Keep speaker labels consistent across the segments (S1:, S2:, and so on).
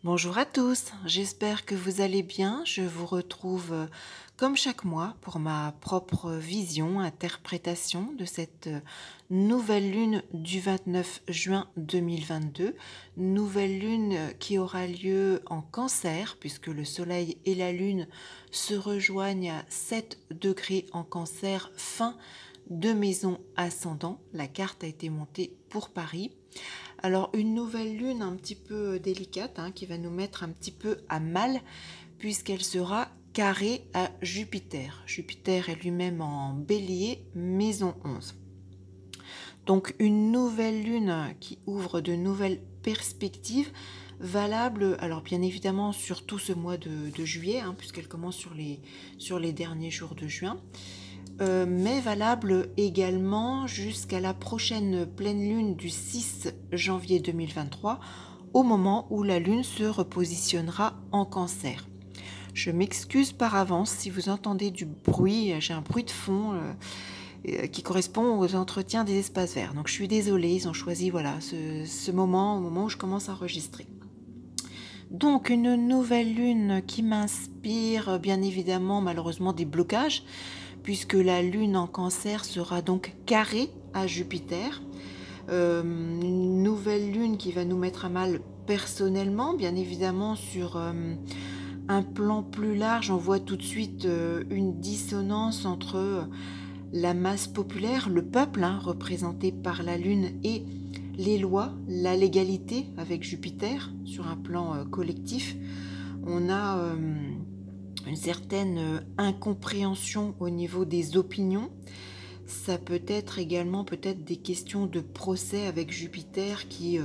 S1: Bonjour à tous, j'espère que vous allez bien. Je vous retrouve comme chaque mois pour ma propre vision, interprétation de cette nouvelle lune du 29 juin 2022. Nouvelle lune qui aura lieu en Cancer puisque le Soleil et la Lune se rejoignent à 7 degrés en Cancer, fin de maison ascendant. La carte a été montée pour Paris. Alors une nouvelle lune un petit peu délicate qui va nous mettre un petit peu à mal puisqu'elle sera carrée à Jupiter. Jupiter est lui-même en bélier, maison 11. Donc une nouvelle lune qui ouvre de nouvelles perspectives valables, alors bien évidemment sur tout ce mois de juillet, puisqu'elle commence sur les derniers jours de juin. Mais valable également jusqu'à la prochaine pleine lune du 6 janvier 2023, au moment où la lune se repositionnera en Cancer. Je m'excuse par avance si vous entendez du bruit, j'ai un bruit de fond qui correspond aux entretiens des espaces verts. Donc je suis désolée, ils ont choisi ce moment, au moment où je commence à enregistrer. Donc une nouvelle lune qui m'inspire bien évidemment malheureusement des blocages, puisque la lune en Cancer sera donc carrée à Jupiter. Une nouvelle lune qui va nous mettre à mal personnellement, bien évidemment sur un plan plus large. On voit tout de suite une dissonance entre la masse populaire, le peuple représenté par la lune, et les lois, la légalité avec Jupiter sur un plan collectif. On a une certaine incompréhension au niveau des opinions. Ça peut être également peut-être des questions de procès avec Jupiter qui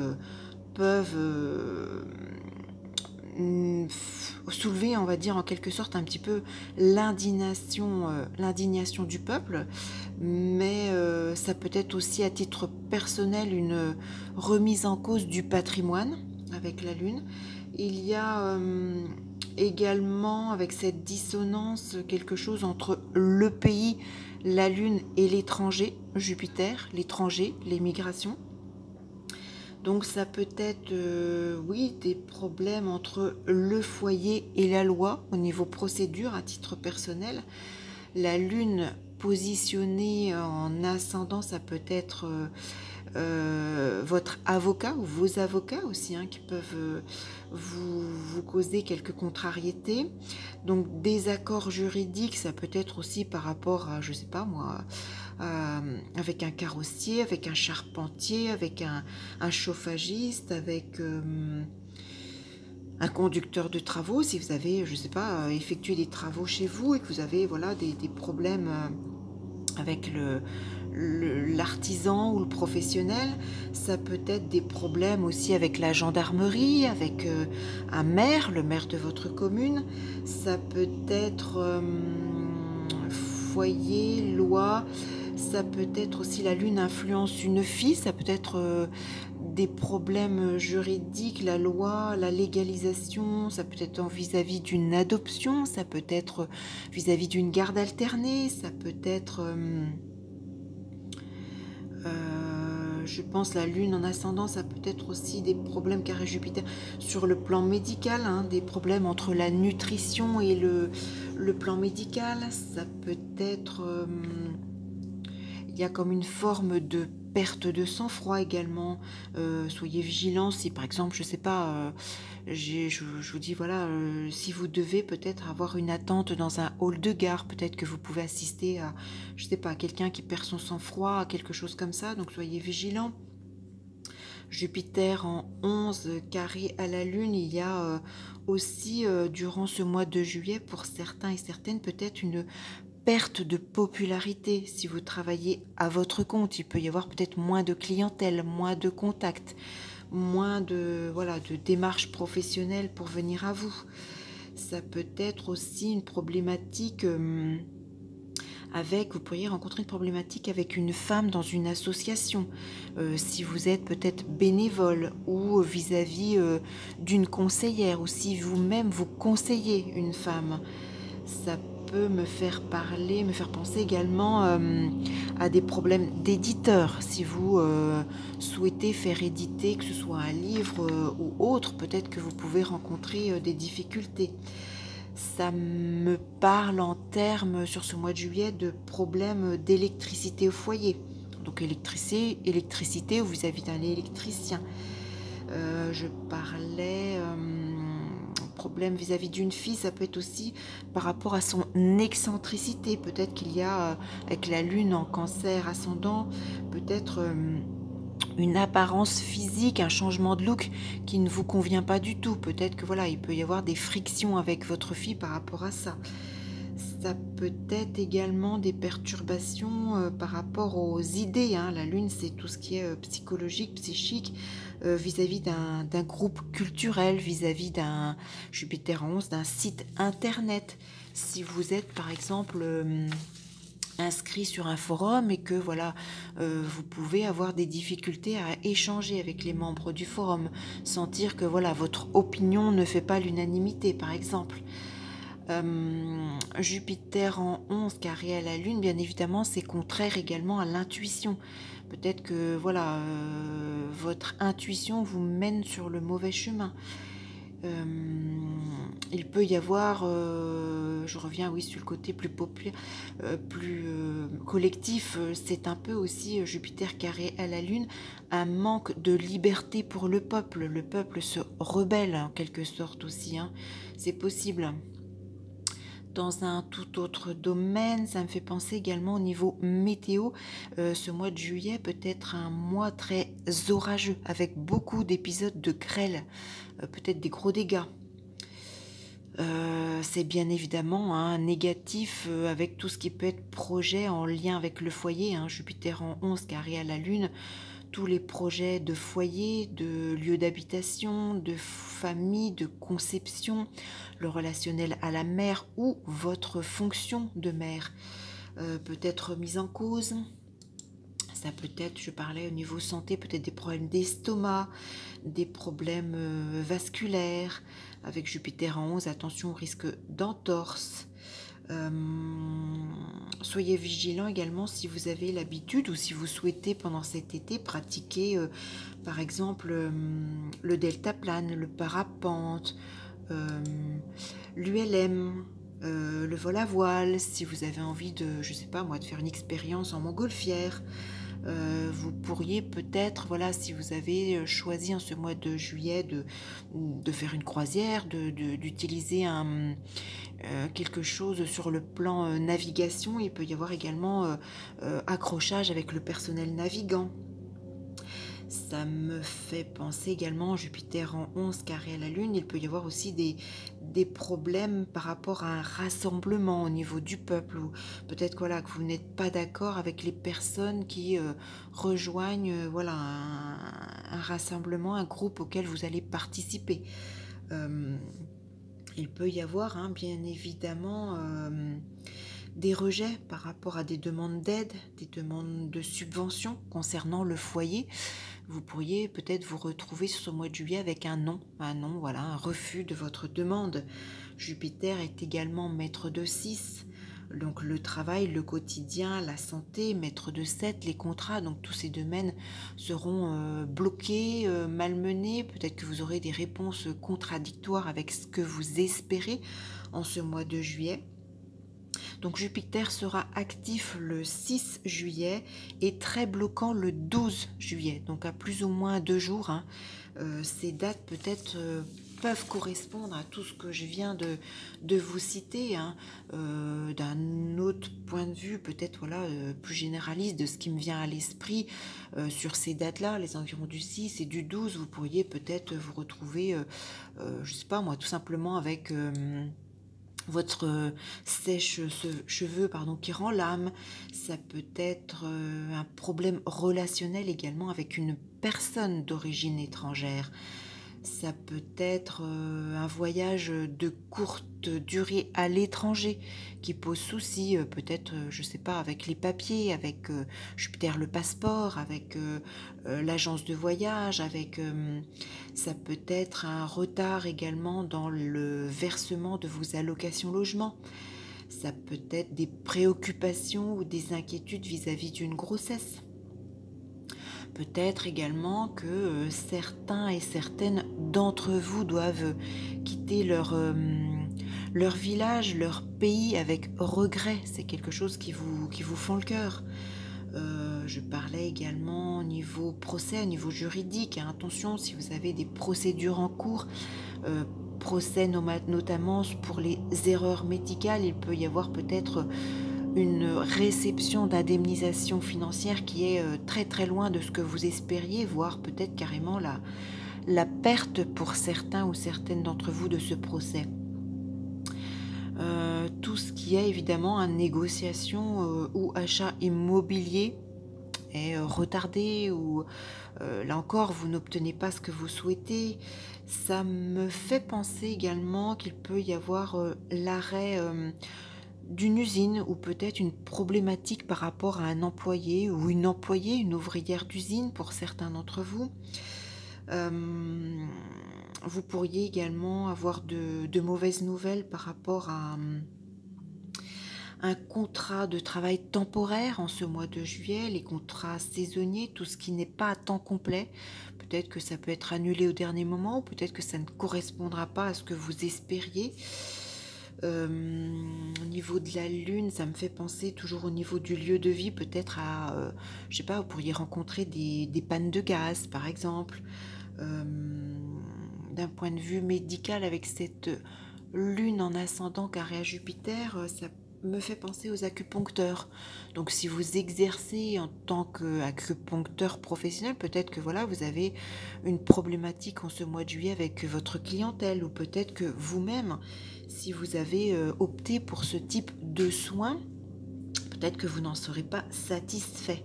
S1: peuvent soulever, on va dire en quelque sorte, un petit peu l'indignation du peuple, mais ça peut être aussi à titre personnel une remise en cause du patrimoine avec la Lune. Il y a également avec cette dissonance quelque chose entre le pays, la Lune et l'étranger, Jupiter, l'étranger, l'émigration. Donc ça peut être, oui, des problèmes entre le foyer et la loi au niveau procédure à titre personnel. La Lune positionnée en ascendant, ça peut être votre avocat ou vos avocats aussi qui peuvent vous causer quelques contrariétés. Donc des accords juridiques, ça peut être aussi par rapport à, je sais pas moi, avec un carrossier, avec un charpentier, avec un chauffagiste, avec un conducteur de travaux, si vous avez, je sais pas, effectué des travaux chez vous et que vous avez des problèmes avec l'artisan ou le professionnel. Ça peut être des problèmes aussi avec la gendarmerie, avec un maire, le maire de votre commune. Ça peut être foyer, loi. Ça peut être aussi la lune influence une fille. Ça peut être des problèmes juridiques, la loi, la légalisation. Ça peut être vis-à-vis d'une adoption. Ça peut être vis-à-vis d'une garde alternée. Ça peut être... je pense la lune en ascendant, ça peut être aussi des problèmes carré Jupiter sur le plan médical, des problèmes entre la nutrition et le plan médical. Ça peut être... il y a comme une forme de perte de sang-froid également. Soyez vigilants si par exemple, je sais pas, je vous dis voilà, si vous devez peut-être avoir une attente dans un hall de gare, peut-être que vous pouvez assister à, je sais pas, quelqu'un qui perd son sang-froid, à quelque chose comme ça, donc soyez vigilants. Jupiter en 11 carré à la Lune, il y a aussi durant ce mois de juillet pour certains et certaines peut-être une perte de popularité. Si vous travaillez à votre compte, il peut y avoir peut-être moins de clientèle, moins de contacts, moins de démarches professionnelles pour venir à vous. Ça peut être aussi une problématique vous pourriez rencontrer une problématique avec une femme dans une association, si vous êtes peut-être bénévole ou vis-à-vis d'une conseillère, ou si vous-même vous conseillez une femme. Ça peut me faire parler, me faire penser également à des problèmes d'éditeur. Si vous souhaitez faire éditer, que ce soit un livre ou autre, peut-être que vous pouvez rencontrer des difficultés. Ça me parle en termes, sur ce mois de juillet, de problèmes d'électricité au foyer. Donc électricité ou vis-à-vis d'un électricien. Je parlais problème vis-à-vis d'une fille, ça peut être aussi par rapport à son excentricité. Peut-être qu'il y a, avec la lune en cancer ascendant, peut-être une apparence physique, un changement de look qui ne vous convient pas du tout. Peut-être que voilà, il peut y avoir des frictions avec votre fille par rapport à ça. Ça peut être également des perturbations par rapport aux idées, hein. La lune, c'est tout ce qui est psychologique, psychique, vis-à-vis d'un groupe culturel, vis-à-vis d'un Jupiter en 11, d'un site internet. Si vous êtes par exemple inscrit sur un forum et que voilà, vous pouvez avoir des difficultés à échanger avec les membres du forum, sentir que voilà, votre opinion ne fait pas l'unanimité par exemple. Jupiter en 11 carré à la Lune, bien évidemment, c'est contraire également à l'intuition. Peut-être que voilà, votre intuition vous mène sur le mauvais chemin. Il peut y avoir, je reviens oui sur le côté plus populaire, plus collectif, c'est un peu aussi Jupiter carré à la Lune, un manque de liberté pour le peuple. Le peuple se rebelle en quelque sorte aussi, hein. C'est possible. Dans un tout autre domaine, ça me fait penser également au niveau météo. Ce mois de juillet peut être un mois très orageux, avec beaucoup d'épisodes de grêle, peut-être des gros dégâts. C'est bien évidemment négatif avec tout ce qui peut être projet en lien avec le foyer, hein. Jupiter en 11 carré à la Lune, tous les projets de foyer, de lieu d'habitation, de famille, de conception, le relationnel à la mère ou votre fonction de mère peut être mise en cause. Ça peut être, je parlais au niveau santé, peut-être des problèmes d'estomac, des problèmes vasculaires. Avec Jupiter en 11, attention au risque d'entorse. Soyez vigilants également si vous avez l'habitude ou si vous souhaitez pendant cet été pratiquer par exemple le deltaplane, le parapente, l'ULM, le vol à voile, si vous avez envie de, je sais pas moi, de faire une expérience en montgolfière. Vous pourriez peut-être, voilà, si vous avez choisi en ce mois de juillet de faire une croisière, d'utiliser quelque chose sur le plan navigation, il peut y avoir également accrochage avec le personnel navigant. Ça me fait penser également, Jupiter en 11 carré à la Lune, il peut y avoir aussi des problèmes par rapport à un rassemblement au niveau du peuple, ou peut-être voilà, que vous n'êtes pas d'accord avec les personnes qui rejoignent voilà, un rassemblement, un groupe auquel vous allez participer. Il peut y avoir bien évidemment des rejets par rapport à des demandes d'aide, des demandes de subvention concernant le foyer. Vous pourriez peut-être vous retrouver sur ce mois de juillet avec un non, voilà, un refus de votre demande. Jupiter est également maître de 6, donc le travail, le quotidien, la santé, maître de 7, les contrats, donc tous ces domaines seront bloqués, malmenés. Peut-être que vous aurez des réponses contradictoires avec ce que vous espérez en ce mois de juillet. Donc Jupiter sera actif le 6 juillet et très bloquant le 12 juillet, donc à plus ou moins 2 jours. Ces dates peut-être peuvent correspondre à tout ce que je viens de vous citer, d'un autre point de vue, peut-être voilà, plus généraliste de ce qui me vient à l'esprit sur ces dates-là, les environs du 6 et du 12, vous pourriez peut-être vous retrouver, je sais pas moi, tout simplement avec votre sèche-cheveux qui rend l'âme. Ça peut être un problème relationnel également avec une personne d'origine étrangère. Ça peut être un voyage de courte durée à l'étranger qui pose souci, peut-être, je sais pas, avec les papiers, avec Jupiter le passeport, avec l'agence de voyage, avec ça peut être un retard également dans le versement de vos allocations logement. Ça peut être des préoccupations ou des inquiétudes vis-à-vis d'une grossesse. Peut-être également que certains et certaines d'entre vous doivent quitter leur village, leur pays avec regret. C'est quelque chose qui vous fend le cœur. Je parlais également au niveau procès, au niveau juridique, hein. Attention, si vous avez des procédures en cours, euh, procès notamment pour les erreurs médicales, il peut y avoir peut-être une réception d'indemnisation financière qui est très très loin de ce que vous espériez, voire peut-être carrément la perte pour certains ou certaines d'entre vous de ce procès. Tout ce qui est évidemment en négociation ou achat immobilier est retardé ou là encore vous n'obtenez pas ce que vous souhaitez. Ça me fait penser également qu'il peut y avoir l'arrêt d'une usine ou peut-être une problématique par rapport à un employé ou une employée, une ouvrière d'usine pour certains d'entre vous. Vous pourriez également avoir de mauvaises nouvelles par rapport à un contrat de travail temporaire en ce mois de juillet, les contrats saisonniers, tout ce qui n'est pas à temps complet. Peut-être que ça peut être annulé au dernier moment ou peut-être que ça ne correspondra pas à ce que vous espériez. Au niveau de la lune, ça me fait penser toujours au niveau du lieu de vie, peut-être à, je sais pas, vous pourriez rencontrer des pannes de gaz, par exemple. D'un point de vue médical, avec cette lune en ascendant carré à Jupiter, ça me fait penser aux acupuncteurs. Donc si vous exercez en tant qu'acupuncteur professionnel, peut-être que voilà, vous avez une problématique en ce mois de juillet avec votre clientèle ou peut-être que vous-même, si vous avez opté pour ce type de soins, peut-être que vous n'en serez pas satisfait.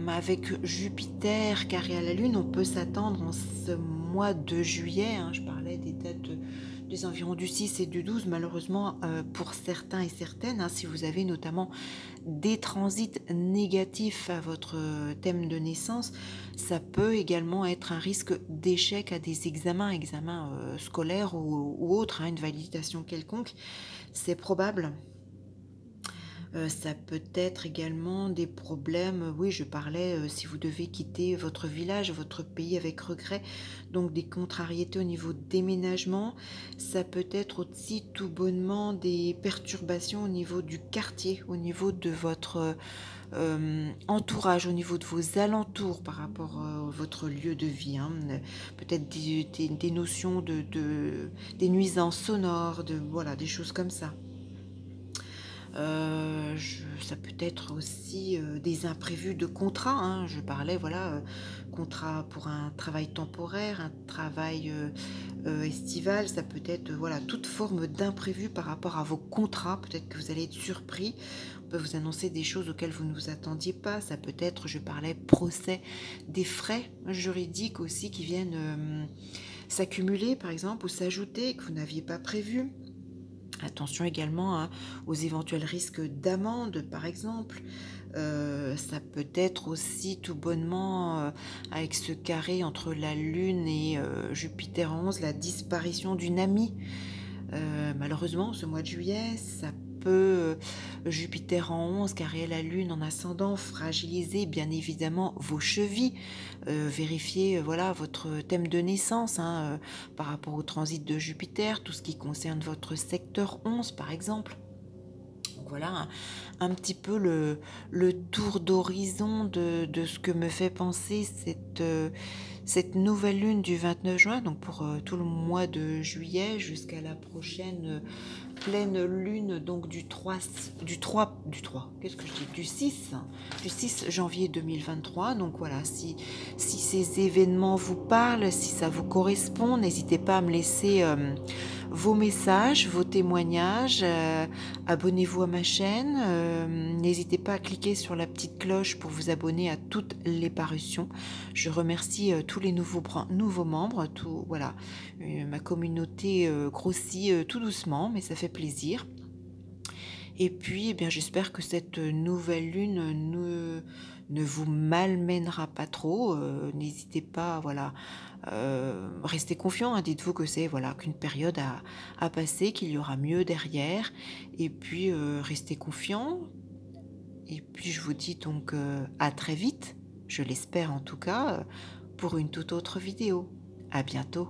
S1: Avec Jupiter carré à la Lune, on peut s'attendre en ce mois de juillet, hein, je parlais des dates des environs du 6 et du 12, malheureusement pour certains et certaines, hein, si vous avez notamment des transits négatifs à votre thème de naissance, ça peut également être un risque d'échec à des examens scolaires ou autres, hein, une validation quelconque, c'est probable. Ça peut être également des problèmes, oui je parlais, si vous devez quitter votre village, votre pays avec regret, donc des contrariétés au niveau déménagement. Ça peut être aussi tout bonnement des perturbations au niveau du quartier, au niveau de votre entourage, au niveau de vos alentours par rapport à votre lieu de vie, hein. Peut-être des notions des nuisances sonores, voilà, des choses comme ça. Ça peut être aussi des imprévus de contrat, hein. Je parlais, voilà, contrat pour un travail temporaire, un travail estival. Ça peut être, voilà, toute forme d'imprévu par rapport à vos contrats. Peut-être que vous allez être surpris. On peut vous annoncer des choses auxquelles vous ne vous attendiez pas. Ça peut être, je parlais, procès, des frais juridiques aussi qui viennent s'accumuler, par exemple, ou s'ajouter que vous n'aviez pas prévu. Attention également, hein, aux éventuels risques d'amende, par exemple. Ça peut être aussi tout bonnement, avec ce carré entre la Lune et Jupiter en 11, la disparition d'une amie. Malheureusement, ce mois de juillet, ça peut, Jupiter en 11, carré à la Lune en ascendant, fragiliser bien évidemment vos chevilles. Vérifiez voilà, votre thème de naissance, hein, par rapport au transit de Jupiter, tout ce qui concerne votre secteur 11 par exemple. Donc voilà un petit peu le tour d'horizon de ce que me fait penser cette nouvelle lune du 29 juin, donc pour tout le mois de juillet jusqu'à la prochaine pleine lune, donc qu'est-ce que je dis, du 6 janvier 2023. Donc voilà, si ces événements vous parlent, si ça vous correspond, n'hésitez pas à me laisser vos messages, vos témoignages, abonnez-vous à ma chaîne, n'hésitez pas à cliquer sur la petite cloche pour vous abonner à toutes les parutions. Je remercie tous les nouveaux membres, voilà, ma communauté grossit tout doucement, mais ça fait plaisir. Et puis, eh bien, j'espère que cette nouvelle lune ne vous malmènera pas trop. N'hésitez pas, voilà, restez confiant, hein. Dites-vous que c'est voilà qu'une période à passer, qu'il y aura mieux derrière. Et puis restez confiant. Et puis je vous dis donc à très vite, je l'espère en tout cas, pour une toute autre vidéo. À bientôt.